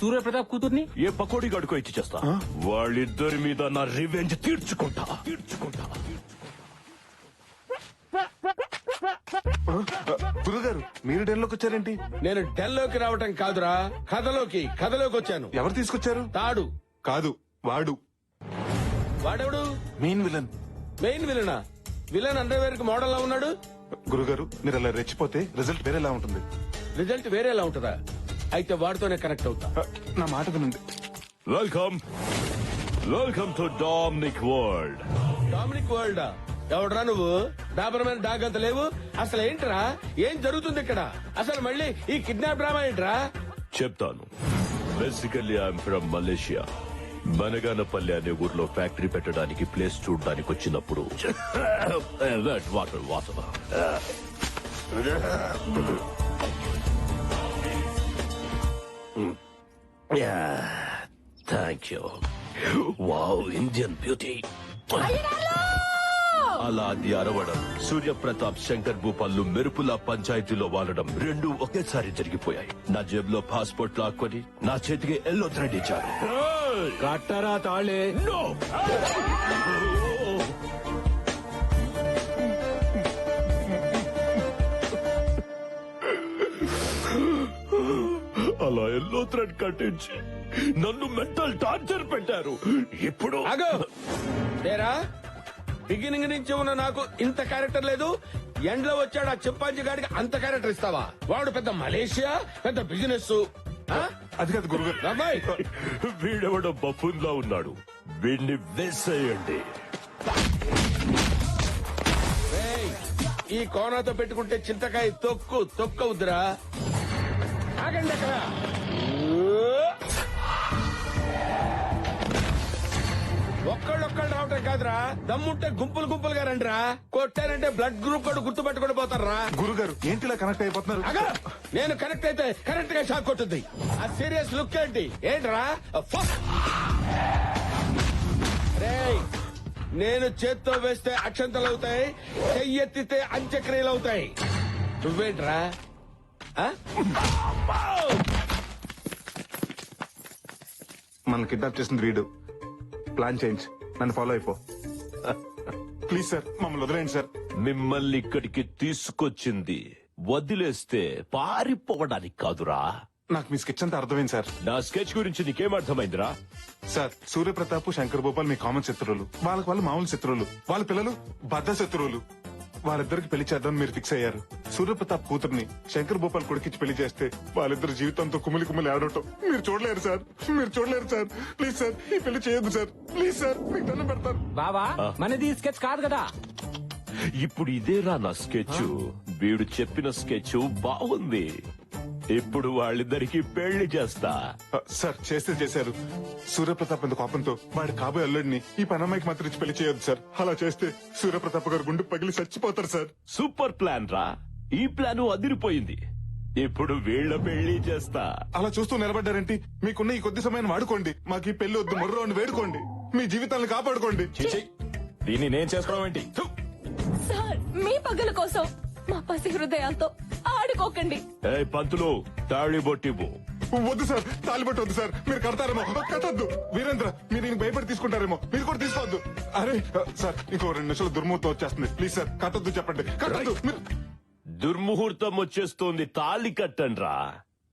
సూర్యప్రతాప్ కూతుర్ని ఏ పకోడీ గడుకో ఇచ్చి చేస్తా. వాళ్ళిద్దరి మీద నా రివెంజ్ తీర్చుకుంటా. గురుగారు మీరు డెన్లోకి వచ్చారేంటి? నేను డెల్లోకి రావటం కాదురా, కథలోకి వచ్చాను. ఎవరు తీసుకొచ్చారు? తాడు కాదు, వాడు వాడెవడు? Main villain. మెయిన్ విలనా? విలన్ అండర్వేర్ కి మోడల్ లా ఉన్నాడు. గురుగారు మీరు అలా రెచ్చిపోతే రిజల్ట్ వేరేలా ఉంటుంది. రిజల్ట్ వేరేలా ఉంటుందా? అయితే వాడితోనే కనెక్ట్ అవుతా. నా మాట వినండి. Welcome to Dominic world. Dominic world ఎవడరా నువ్వు? డాబరమైన డాగ్ అంత లేవు. అసలు ఏంట్రా, ఏం జరుగుతుంది ఇక్కడ? అసలు మళ్ళీ ఈ కిడ్నాప్ డ్రామా ఏంట్రా? చెప్తాను. Basically I'm from Malaysia. Banaganapalli అనే ఊర్లో ఫ్యాక్టరీ పెట్టడానికి ప్లేస్ చూడడానికి వచ్చినప్పుడు water thank you. Wow, Indian beauty. అలా అది అరవడం, సూర్యప్రతాప్ శంకర్ భూపాల్లు మెరుపుల పంచాయతీలో వాలడం రెండూ ఒకేసారి జరిగిపోయాయి. నా జేబులో పాస్పోర్ట్ లాక్కొని నా చేతికి ఎల్లో థ్రెడ్ ఇచ్చారు. కట్టరా తాళే. No! అలా ఎల్లో థ్రెడ్ కట్టించి నన్ను మెంటల్ టార్చర్ పెట్టారు. ఇప్పుడు ఆగో లేరా, బిగినింగ్ నుంచి ఉన్న నాకు ఇంత క్యారెక్టర్ లేదు. ఎండ్ లో వచ్చాడు ఆ చింపాంజీ గాడికి అంత క్యారెక్టర్ ఇస్తావా? వాడు పెద్ద మలేషియా, పెద్ద బిజినెస్. అది కాదు గురుగారు. అబ్బాయి వీడెవడో బఫూన్ లా ఉన్నాడు. వీడిని వేసేయండి. ఏయ్, ఈ కోనాతో పెట్టుకుంటే చింతకాయ తొక్కవుద్దురా. ఆగండి అక్కడ. ఒక్కళ్ళు రావటం కాదురా, దమ్ముంటే గుంపులుగా రండిరా. కొట్టారంటే బ్లడ్ గ్రూప్ కూడా గుర్తుపెట్టుకుని పోతారా. గురుగారు ఏంటిలా కనెక్ట్ అయిపోతున్నారు? అగా నేను కనెక్ట్ అయితే కరెక్ట్ గా షాక్ కొట్టుద్ది. ఆ సీరియస్ లుక్ ఏంట్రా? రేయ్, నేను చేత్తో వేస్తే అక్షంతలు అవుతాయి, చెయ్యెత్తితే అంత్యక్రియలు అవుతాయి. నువ్వేంట్రా? మనల్ని కిడ్నాప్ చేసింది వీడు. ప్లాన్ చేంజ్, నన్ను ఫాలో అయిపో. ప్లీజ్ సార్, మమ్మల్ని వదిలేండి సార్. మిమ్మల్ని ఇక్కడికి తీసుకొచ్చింది వదిలేస్తే పారిపోవడానికి కాదురా. నాకు మీ స్కెచ్ అంతా అర్థమైంది సార్. నా స్కెచ్ గురించి నీకేం అర్థమైందిరా? సార్, సూర్యప్రతాప్ శంకర్ భూపాల్ మీ కామన్ శత్రువులు. వాళ్ళు మామూలు శత్రువులు. వాళ్ళ పిల్లలు బద్ద శత్రువులు. వాళ్ళిద్దరికి పెళ్లి చేద్దాం మీరు ఫిక్స్ అయ్యారు. సూర్యప్రతాప్ కూతుర్ని శంకర్ భూపాల్ కొడుకిచ్చి పెళ్లి చేస్తే వాళ్ళిద్దరు జీవితంతో కుమిలి ఆడటం మీరు చూడలేరు సార్. ప్లీజ్ సార్, ఈ పెళ్లి చేయొద్దు సార్. ప్లీజ్ సార్, మీకు దండం పెడతాను. బావా, మనది స్కెచ్ కాదు కదా. ఇప్పుడు ఇదేరా నా స్కెచ్. వీడు చెప్పిన స్కెచ్ బాగుంది. ఇప్పుడు వాళ్ళిద్దరికి పెళ్లి చేస్తా. సార్, చేస్తే చేశారు. సూర్యప్రతాప్ అంత కోపంతో వాడి కాబోయే అల్లుడిని ఈ పనమ్మాయికి మాత్రం ఇచ్చి పెళ్లి చేయొద్దు సార్. అలా చేస్తే సూర్యప్రతాప్ గారు గుండె పగిలి చచ్చిపోతారు సార్. సూపర్ ప్లాన్ రా. ఈ ప్లాన్ అదిరిపోయింది. ఇప్పుడు వీళ్ళ పెళ్లి చేస్తా. అలా చూస్తూ నిలబడ్డారేంటి? మీకున్న ఈ కొద్ది సమయాన్ని వాడుకోండి. మాకు ఈ పెళ్లి వద్దు, మొర్రో అని వేడుకోండి. మీ జీవితాలను కాపాడుకోండి. దీన్ని నేను చేసుకోవడం ఏంటి? సార్, మీ పగల కోసం మా పసి హృదయాలతో ఆడుకోకండి. ఏ పంతులు, తాళి బొట్టివ్వు. వద్దు సార్, తాలిబట్టు వద్దు సార్. మీరు కడతారేమో. కట్టద్దు. వీరేంద్ర, మీరు ఇంక భయపడి తీసుకుంటారేమో. మీరు కూడా తీసుకోవద్దు. అరే సార్, ఇంకో 2 నిమిషాలు దుర్ముహూర్తం వచ్చేస్తుంది. ప్లీజ్ సార్, కట్టద్దు. చెప్పండి, కట్టద్దు. దుర్ముహూర్తం వచ్చేస్తోంది. తాళి కట్టండ్రా.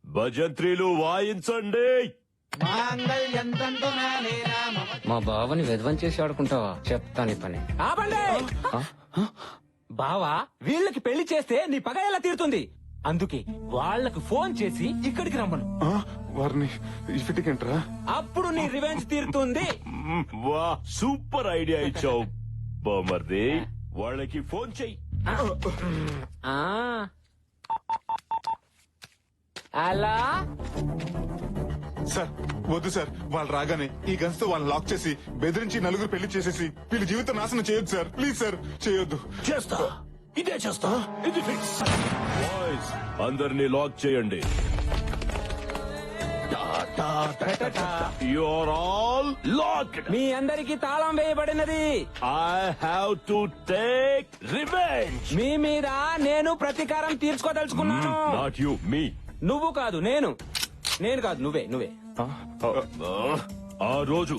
భజంత్రీలు వాయించండి. మా బావని విధ్వం చేసి ఆడుకుంటావా? చెప్తాను ఈ పని. ఆపండి. బావా, వీళ్ళకి పెళ్లి చేస్తే నీ పగ ఎలా తీరుతుంది? అందుకే వాళ్ళకు ఫోన్ చేసి ఇక్కడికి రమ్మను. వారిని ఇఫిటికంటరా? అప్పుడు నీ రివెంజ్ తీరుతుంది. వా, సూపర్ ఐడియా ఇచ్చావు బామర్ది. వాళ్ళకి ఫోన్ చెయ్యి. అలా సార్, వద్దు సార్. వాళ్ళు రాగానే ఈ గన్స్ తో వాళ్ళని లాక్ చేసి బెదిరించి నలుగురు పెళ్లి చేసేసి వీళ్ళ జీవితం నాశనం చేయొద్దు సార్. ప్లీజ్ సార్, చేయొద్దు. చేస్తా, ఇదే చేస్తా. ఇది ఫిక్స్. బాయ్స్, అందరినీ లాక్ చేయండి. You're all locked. మీ అందరికి తాళం వేయబడినది. I have to take revenge. మీ మీద నేను ప్రతీకారం తీర్చుకోదలుచుకున్నాను. Not you, me. నువ్వు కాదు, నేను కాదు, నువ్వే. ఆ రోజు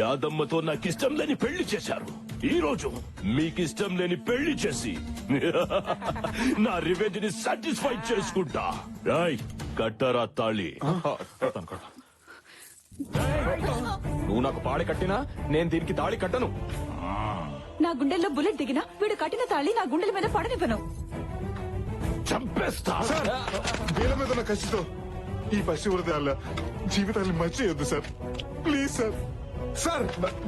యాదమ్మతో నాకిష్టం లేని పెళ్లి చేశారు. ఈ రోజు మీకిష్టం లేని పెళ్లి చేసి నా రివెంజ్ ని సాటిస్ఫై చేసుకుంటా. రాయ్ కట్టరా తాళి. నువ్వు నాకు పాడి కట్టినా నేను దీనికి తాళి కట్టను. నా గుండెల్లో బుల్లెట్ దిగినా వీడు కట్టిన తాళి నా గుండెల మీద పడనివ్వను. చంపేస్తా. వీళ్ళ మీద ఉన్న కసితో ఈ పసి హృదయాల జీవితాన్ని మంచి చేయొద్దు సార్. Please sir. సార్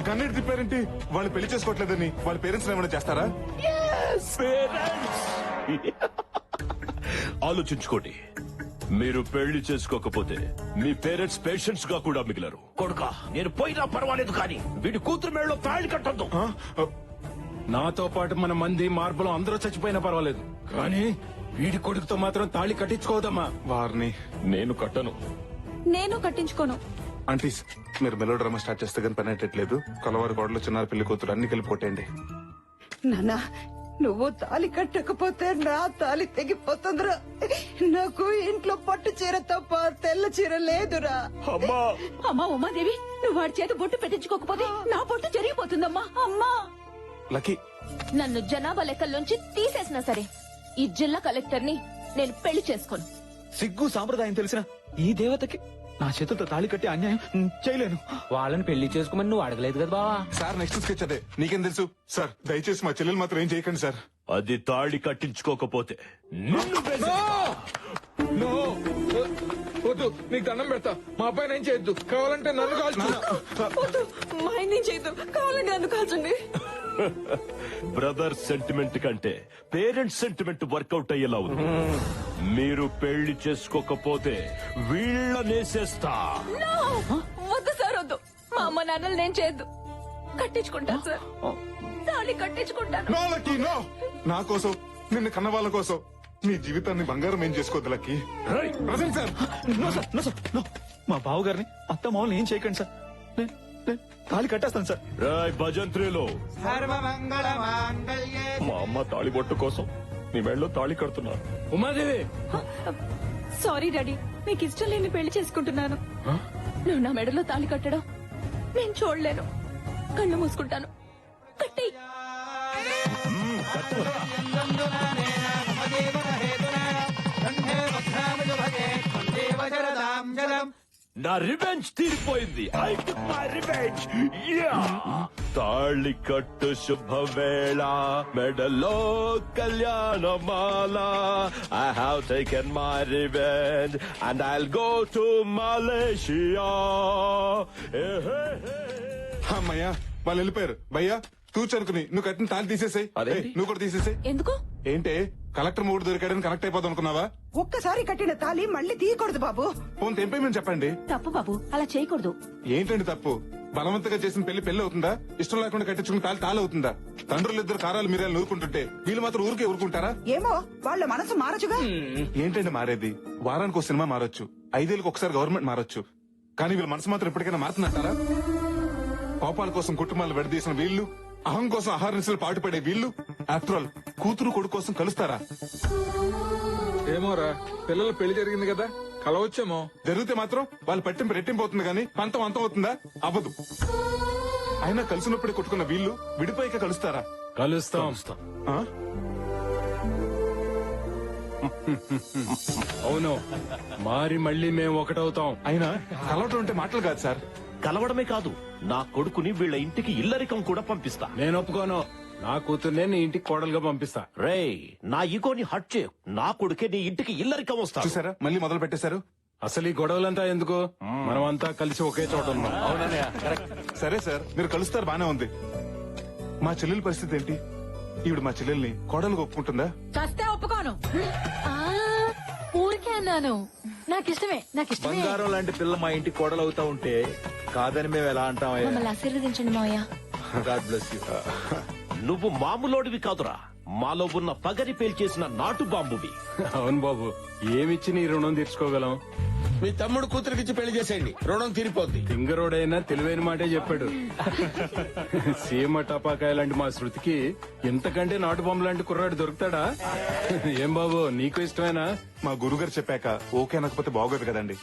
గన్నెట్ తిప్పారేంటి? వాళ్ళు పెళ్లి చేసుకోవట్లేదని వాళ్ళ పేరెంట్స్ ఏమైనా చేస్తారా? Parents! ఆలోచించుకోండి. మీరు పెళ్లి చేసుకోకపోతే మీ పేరెంట్స్ పేషెంట్స్ గా కూడా మిగిలరు. కొడుకా నేను పోయినా పర్వాలేదు కానీ వీడి కూతురు మేడలో తాళి కట్టొద్దు. నాతో పాటు మన మంది మార్పులు అందరూ చచ్చిపోయినా పర్వాలేదు, కానీ వీడి కొడుకుతో మాత్రం తాళి కట్టించుకోదమ్మా. వారిని నేను కట్టను. నేను కట్టించుకోను. ఆంటీస్ మీరు మెలో డ్రామా స్టార్ట్ చేస్తే కానీ పని అయ్యట్లేదు. కలవారి గోడలు చిన్నారు పెళ్లి కూతురు అన్ని కలిపి కొట్టేయండి. నానా నువ్వు తాలి కట్టకపోతే నా తాలి తెగిపోతుందిరా. నాకు ఇంట్లో పట్టు చీర తప్ప తెల్ల చీర లేదురా. అమ్మా ఉమాదేవి, నువ్వు వాడి చేత బొట్టు పెట్టించుకోకపోతే నా బొట్టు జరిగిపోతుందమ్మా. అమ్మా, లక్కీ నన్ను జనాభా లెక్కల్లోంచి తీసేసినా సరే ఈ జిల్లా కలెక్టర్ ని నేను పెళ్లి చేసుకోను. సిగ్గు సాంప్రదాయం తెలిసిన ఈ దేవతకి నా చేతులతో తాళి కట్టి అన్యాయం చేయలేను. వాళ్ళని పెళ్లి చేసుకోమని నువ్వు అడగలేదు కదా బావా. సార్ నెక్స్ట్ స్కెచ్ అదే. నీకేం తెలుసు సార్? దయచేసి మా చెల్లెలు మాత్రం ఏం చేయకండి సార్. అది తాళి కట్టించుకోకపోతే నిన్ను నో, వద్దు, నీకు దండం పెడతా. మా అబ్బాయి ఏం చేయొద్దు. కావాలంటే నన్ను కాల్చు. మా ఆయన చేయదు, కావాలంటే నన్ను కాల్చండి. బ్రదర్ సెంటిమెంట్ కంటే పేరెంట్స్ సెంటిమెంట్ వర్కౌట్ అయ్యేలా ఉంది. మీరు పెళ్లి చేసుకోకపోతే వీళ్ళనేసేస్తా. No! వద్దు సార్, వద్దు. మా అమ్మ నాన్నలు నేను చేయొద్దు. కట్టించుకుంటాను సార్, తాళి కట్టించుకుంటాను. No lucky no. నా కోసం నిన్ను కన్న వాళ్ళ కోసం నీ జీవితాన్ని బంగారం ఏం చేసుకోవద్దు లక్కీ. రేయ్, present sir. No sir, no sir, no. మా బావగారిని అత్త మామూలు ఏం చేయకండి సార్. నేను తాళి కట్టేస్తాను సార్. రాయ్ భజంత్రిలో మా అమ్మ తాళి బొట్టు కోసం నీ మెడలో తాళి కడుతున్నారు. ఉమాదేవి, సారీ డాడీ, మీకు ఇష్టం లేని పెళ్లి చేసుకుంటున్నాను. నువ్వు నా మెడలో తాళి కట్టడం నేను చూడలేను. కళ్ళు మూసుకుంటాను. కట్టి నా రివెంజ్ తీరిపోయింది. I took my revenge. తాళి కట్టు శుభవేళ మెడలో కళ్యాణమాల. I have taken my revenge and I'll go to Malaysia. అమ్మయ్యా వాళ్ళు వెళ్ళిపోయారు. భయ్యా తూచనుకుని నువ్వు కట్టిన తాళి తీసేసాయి. అదేంటి? నువ్వు కూడా తీసేసాయి. ఎందుకు? ఏంటే కలెక్టర్ మూడు దొరికాడని కనెక్ట్ అయిపోదాం అనుకున్నావా? ఒక్కసారి కట్టిన తాలి మళ్ళీ తీయకూడదు బాబు. ఫోన్ తెంపేమని చెప్పండి. తప్పు బాబు, అలా చేయకూడదు. ఏంటండి తప్పు? బలవంతంగా చేసిన పెళ్లి అవుతుందా? ఇష్టం లేకుండా కట్టించుకున్న తాళి తాళవుతుందా? తండ్రులు ఇద్దరు కారాలు మీరాలు నూరుకుంటుంటే వీళ్ళు మాత్రం ఊరికే ఊరుకుంటారా? ఏమో వాళ్ళ మనసు మారచుగా. ఏంటండి మారేది? వారానికి ఒక సినిమా మారొచ్చు, 5 ఏళ్ళకి ఒకసారి గవర్నమెంట్ మారొచ్చు, కానీ వీళ్ళ మనసు మాత్రం ఎప్పటికైనా మారుతుందంటారా? కోపాల కోసం కుటుంబాలు విడదీసిన వీళ్ళు, అహం కోసం ఆహార నిశలు పాటుపడే వీళ్ళు, ఆఫ్టర్ ఆల్ కూతురు కొడుకు కోసం కలుస్తారా? ఏమోరా, పిల్లల పెళ్లి జరిగింది కదా, కలవచ్చేమో. జరిగితే మాత్రం వాళ్ళు పట్టింపు రెట్టింపు అవుతుంది కానీ పంతం అంతం అవుతుందా? అవ్వదు. అయినా కలిసినప్పుడే కొట్టుకున్న వీళ్ళు విడిపోయాక కలుస్తారా? కలుస్తాం. ఆ? అవును, మారి మళ్ళీ మేము ఒకటవుతాం. అయినా కలవటం అంటే మాటలు కాదు సార్. కలవడమే కాదు, నా కొడుకుని వీళ్ళ ఇంటికి ఇల్లరికం కూడా పంపిస్తా. నేను ఒప్పుకోను. నా కూతుర్నే నీ ఇంటికి కోడలుగా పంపిస్తా. రేయ్, నా ఈగోని హట్ చేయు. నా కొడుకే నీ ఇంటికి ఇల్లరికం వస్తా. చూసారా మళ్ళీ మొదలు పెట్టేశారు. అసలు ఈ గొడవలంతా ఎందుకు? మనమంతా కలిసి ఒకే చోట ఉన్నాం. సరే సార్, మీరు కలుస్తారు బానే ఉంది. మా చెల్లెల పరిస్థితి ఏంటి? ఈవిడ మా చెల్లెల్ని కోడలుగా ఒప్పుకుంటుందా? చస్తే ఒప్పుకోను. ఊరికే అన్నాను. నాకిష్టమే. బంగారం లాంటి పిల్ల మా ఇంటికి కోడలవుతా ఉంటే కాదని మేము ఎలా అంటామయ్యా? మమ్మల్ని ఆశీర్వదించండి మావయ్య. God bless you. నువ్వు మామూలోడివి కాదురా, మాలో ఉన్న పగని పేల్చేసిన నాటు బాంబువి. అవును బాబు, ఏమిచ్చి నీ రుణం తీర్చుకోగలం? మీ తమ్ముడు కూతురికిచ్చి పెళ్లి చేసేయండి, రుణం తీరిపోద్ది. సింగరోడైనా తెలివైన మాటే చెప్పాడు. సీమ టపాకాయ లాంటి మా శృతికి ఇంతకంటే నాటు బొమ్మ లాంటి కుర్రాడు దొరుకుతాడా? ఏం బాబు, నీకు ఇష్టమేనా? మా గురుగారు చెప్పాక ఓకే అనకపోతే బాగోదు కదండి.